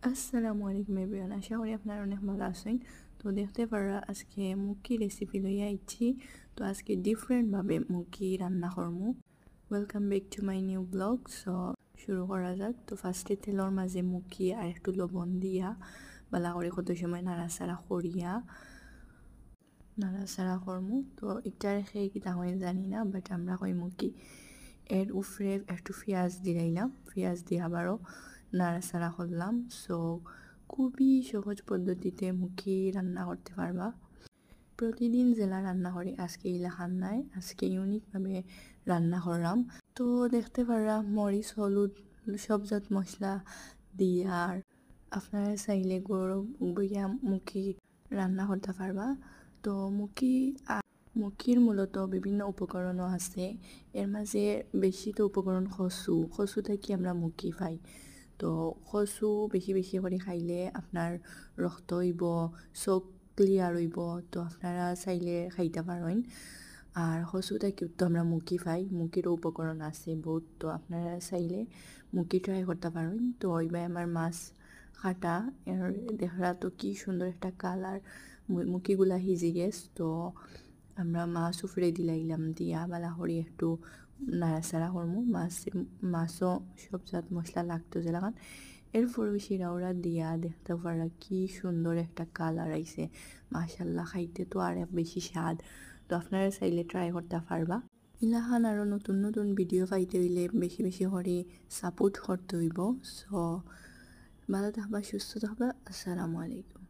আসসালামু আলাইকুম এভরিওয়ান, আশা করি আপনারা অনেক ভালো আছেন। তো দেখতে পারা আজকে মুগি রেসিপি লইয়া আইছি। তো আজকে ডিফারেন্টভাবে মুগি রান্না করমু। Welcome back to my new blog. So শুরু করা যাক। তো ফার্স্টে তেলের মাঝে মুগি আর একটু লবণ দিয়া বালা করে কত সময় নাড়াচাড়া করিয়া নাড়াচাড়া করমু। তো একটা রেখে কি তাহলে জানি না, বাট আমরা কই মুগি এর উপরে একটু পেঁয়াজ দিলাইলাম, পেঁয়াজ দিয়ে আবারও নাড়াচাড়া করলাম। সো খুবই সহজ পদ্ধতিতে মুগি রান্না করতে পারবা। প্রতিদিন জেলা রান্না করি, আজকে ইলা খান নাই, আজকে ইউনিকভাবে রান্না করলাম। তো দেখতে পারা মরিচ হলুদ সবজাত মশলা দিয়ার আপনারা চাইলে গরু বইয়া মুগি রান্না করতে পারবা। তো মুগির মূলত বিভিন্ন উপকরণও আছে। এর মাঝে বেশি তো উপকরণ কচু থেকে আমরা মুগি পাই। তো কচু বেশি বেশি করে খাইলে আপনার রক্ত হইব, চোখ ক্লিয়ার হইব। তো আপনারা চাইলে খাইতে পারেন। আর কচু থেকে তো আমরা মুগি পাই, মুগিরও উপকরণ আছে বহুত। তো আপনারা চাইলে মুগি ট্রাই করতে পারেন। তো ওইবার আমার মাছ কাটা এর দেখা তো কি সুন্দর একটা কালার, মুগিগুলা হিজি গেছে। তো আমরা মাছ উফরে দিলাইলাম, দিয়া বালা করে একটু নাড়াচাড়া করমু। মাছও সব জাত মশলা লাগতো যে লাগান। এরপর শিরাউরা দিয়া দেখতে পারা কি সুন্দর একটা কালার আইছে, মাশাল্লাহ। খাইতে তো আর বেশি স্বাদ। তো আপনারা চাইলে ট্রাই করতে পারবা। ইলাহান আরও নতুন নতুন ভিডিও পাইতে হইলে বেশি বেশি করে সাপোর্ট করতে হইব। সো ভালো থাকবা, সুস্থ থাকবা। আসসালামু আলাইকুম।